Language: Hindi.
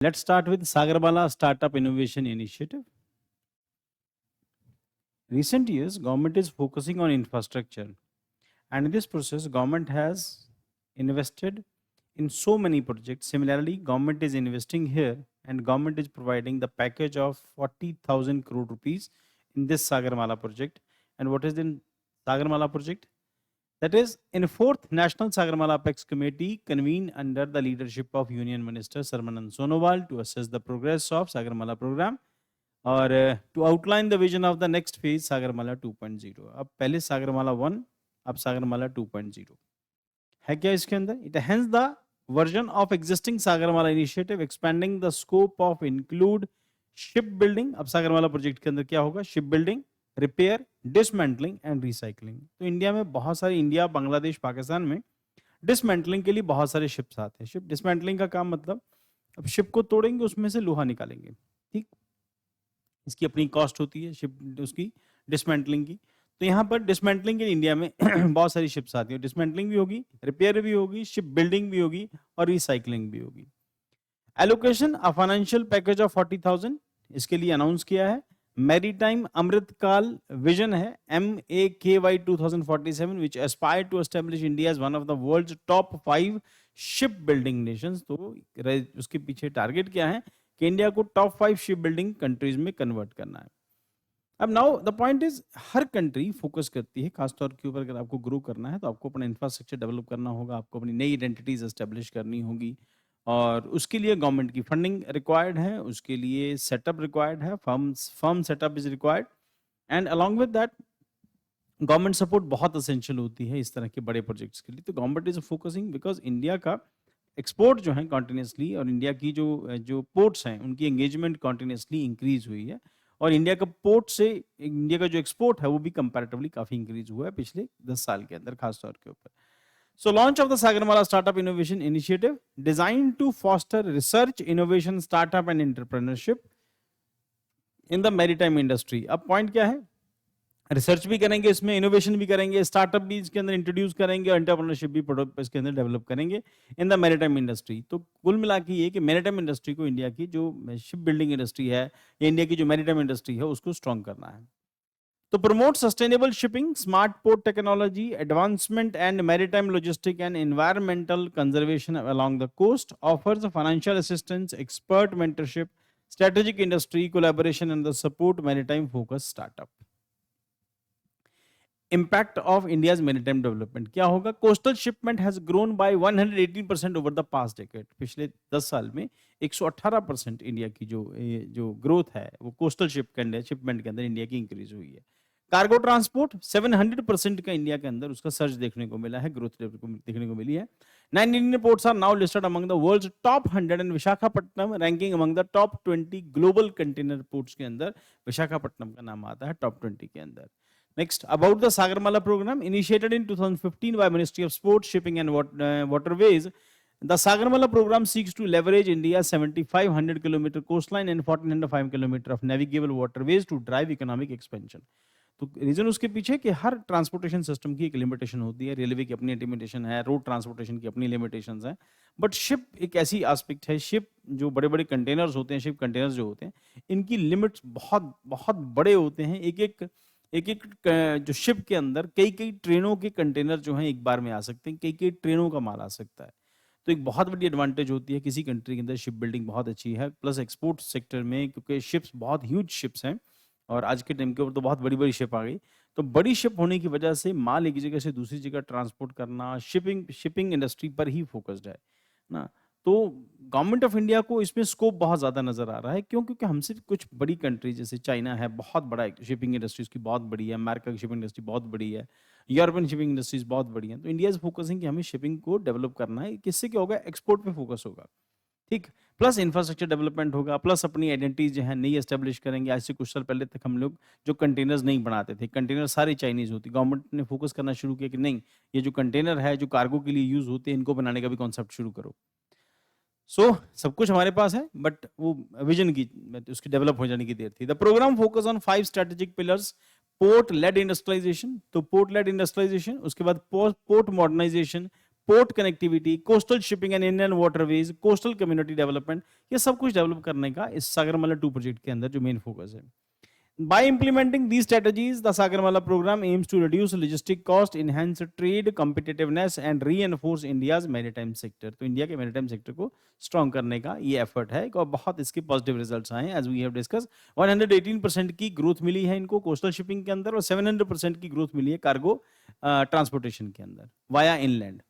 Let's start with Sagarmala Startup Innovation Initiative. Recent years, government is focusing on infrastructure, and in this process, government has invested in so many projects. Similarly, government is investing here, and government is providing the package of 40,000 crore rupees in this Sagarmala project. And what is the Sagarmala project? That is, in fourth National Sagarmala Apex Committee convened under the leadership of Union Minister Sarmanand Sonowal to assess the progress of Sagarmala program और to outline the vision of the next phase Sagarmala 2.0. अब पहले सागरमाला 1, अब सागरमाला 2.0 है क्या इसके अंदर? It hence the version of existing Sagarmala initiative expanding the scope of include shipbuilding. अब सागरमाला प्रोजेक्ट के अंदर क्या होगा? Shipbuilding, repair, dismantling and recycling. तो इंडिया में बहुत सारे, इंडिया, बांग्लादेश, पाकिस्तान में डिसमेंटलिंग के लिए बहुत सारे शिप्स आते हैं. शिप डिसमेंटलिंग का काम मतलब अब शिप को तोड़ेंगे, उसमें से लोहा निकालेंगे. ठीक, इसकी अपनी कॉस्ट होती है शिप उसकी डिसमेंटलिंग की. तो यहाँ पर डिसमेंटलिंग के इंडिया में बहुत सारी शिप्स आती है. डिसमेंटलिंग भी होगी, रिपेयर भी होगी, शिप बिल्डिंग भी होगी और रिसाइकलिंग भी होगी. Allocation a financial package of 40,000 इसके लिए अनाउंस किया है. मैरीटाइम अमृतकाल विजन है MAKY 2047 which aspire to establish India as one of the world's top 5 ship building Nations. तो उसके पीछे टारगेट क्या है कि इंडिया को टॉप 5 शिप बिल्डिंग कंट्रीज में कन्वर्ट करना है. अब now the point is, her country focus करती है खासतौर के ऊपर. अगर आपको ग्रो करना है तो आपको अपना इंफ्रास्ट्रक्चर डेवलप करना होगा, आपको अपनी नई आइडेंटिटीज एस्टेब्लिश करनी होगी और उसके लिए गवर्नमेंट की फंडिंग रिक्वायर्ड है, उसके लिए सेटअप रिक्वायर्ड है, firm setup is required and along with that government support बहुत असेंशियल होती है इस तरह के बड़े प्रोजेक्ट्स के लिए. तो government is focusing because India का एक्सपोर्ट जो है कॉन्टिन्यूसली और इंडिया की जो पोर्ट्स हैं उनकी एंगेजमेंट कॉन्टिन्यूसली इंक्रीज हुई है और इंडिया का पोर्ट से इंडिया का जो एक्सपोर्ट है वो भी कंपैरेटिवली काफी इंक्रीज हुआ है पिछले 10 साल के अंदर खासतौर के ऊपर. So launch of the Sagarmala Startup Innovation Initiative designed to foster research, innovation, startup and entrepreneurship in the maritime industry. अब पॉइंट क्या है? रिसर्च भी करेंगे इसमें, इनोवेशन भी करेंगे, स्टार्टअप भी इसके अंदर इंट्रोड्यूस करेंगे, एंटरप्रेन्योरशिप भी प्रोडक्ट इसके अंदर डेवलप करेंगे इन द मैरीटाइम इंडस्ट्री. तो कुल मिला के ये कि मैरीटाइम इंडस्ट्री को, इंडिया की जो शिप बिल्डिंग इंडस्ट्री है या इंडिया की जो मैरीटाइम इंडस्ट्री है उसको स्ट्रॉन्ग करना है. तो promote sustainable shipping, smart port technology, advancement and maritime logistic and environmental conservation along the coast, offers financial assistance, expert mentorship, strategic industry collaboration and the support maritime focus startup. Impact of India's maritime development क्या होगा? Coastal shipment has grown by 118% over the past decade. पिछले 10 साल में 118% इंडिया की जो ग्रोथ है वो कोस्टल शिपमेंट के अंदर इंडिया की इंक्रीज हुई है. कार्गो ट्रांसपोर्ट 700% का इंडिया के अंदर उसका सर्च देखने को मिला है, ग्रोथ देखने को मिली है. 9 Indian ports are now listed among the world's top 100 and Visakhapatnam ranking among the top 20 global container ports के अंदर विशाखापट्टनम का नाम आता है top 20 के अंदर. Next, about the Sagarmala program, initiated in 2015 by Ministry of Sports, Shipping and Waterways, the Sagarmala program seeks to leverage India's 7,500 kilometer coastline and 1,405 kilometer of navigable waterways to drive economic expansion. तो रीजन उसके पीछे कि हर ट्रांसपोर्टेशन सिस्टम की एक लिमिटेशन होती है. रेलवे की अपनी लिमिटेशन है, रोड ट्रांसपोर्टेशन की अपनी लिमिटेशंस हैं, बट शिप एक ऐसी एस्पेक्ट है. शिप जो बड़े बड़े कंटेनर्स होते हैं, शिप कंटेनर्स जो होते हैं, इनकी लिमिट्स बहुत बहुत बड़े होते हैं. एक जो शिप के अंदर कई ट्रेनों के कंटेनर जो हैं एक बार में आ सकते हैं, कई ट्रेनों का माल आ सकता है. तो एक बहुत बड़ी एडवांटेज होती है किसी कंट्री के अंदर शिप बिल्डिंग बहुत अच्छी है. प्लस एक्सपोर्ट सेक्टर में क्योंकि शिप्स बहुत ह्यूज शिप्स हैं और आज के टाइम के ऊपर तो बहुत बड़ी बड़ी शिप आ गई, तो बड़ी शिप होने की वजह से माल एक जगह से दूसरी जगह ट्रांसपोर्ट करना शिपिंग इंडस्ट्री पर ही फोकस्ड है ना. तो गवर्नमेंट ऑफ इंडिया को इसमें स्कोप बहुत ज़्यादा नज़र आ रहा है. क्यों? क्योंकि हमसे कुछ बड़ी कंट्री जैसे चाइना है, बहुत बड़ा शिपिंग इंडस्ट्री उसकी बहुत बड़ी है, अमेरिका की शिपिंग इंडस्ट्री बहुत बड़ी है, यूरोपियन शिपिंग इंडस्ट्रीज बहुत बड़ी हैं. तो इंडिया इज फोकसिंग कि हमें शिपिंग को डेवलप करना है. किससे क्या होगा? एक्सपोर्ट पे फोकस होगा. ठीक, प्लस इंफ्रास्ट्रक्चर डेवलपमेंट होगा, प्लस अपनी आइडेंटिटी जो है नई एस्टेब्लिश करेंगे. आज से कुछ साल पहले तक हम लोग जो कंटेनर्स नहीं बनाते थे, कंटेनर सारे चाइनीज होती. गवर्नमेंट ने फोकस करना शुरू किया कि नहीं, ये जो कंटेनर है जो कार्गो के लिए यूज होते हैं इनको बनाने का भी कॉन्सेप्ट शुरू करो. सब कुछ हमारे पास है बट वो विजन की उसकी डेवलप हो जाने की देर थी. The programme focus on 5 strategic pillars. Port led industrialization, तो पोर्ट लेड इंडस्ट्रियलाइजेशन, उसके बाद port modernization, port connectivity, coastal shipping and Indian waterways, coastal community development, ये सब कुछ डेवलप करने का इस सागरमाला 2 प्रोजेक्ट के अंदर जो मेन फोकस है. By implementing these strategies, the Sagarmala program aims to reduce logistic cost, enhance trade competitiveness and reinforce India's maritime sector. तो इंडिया के maritime sector को strong करने का ये effort है और बहुत इसके positive results आए हैं. As we have discussed, 118% की growth मिली है इनको coastal shipping के अंदर और 700% की growth मिली है cargo transportation के अंदर via inland.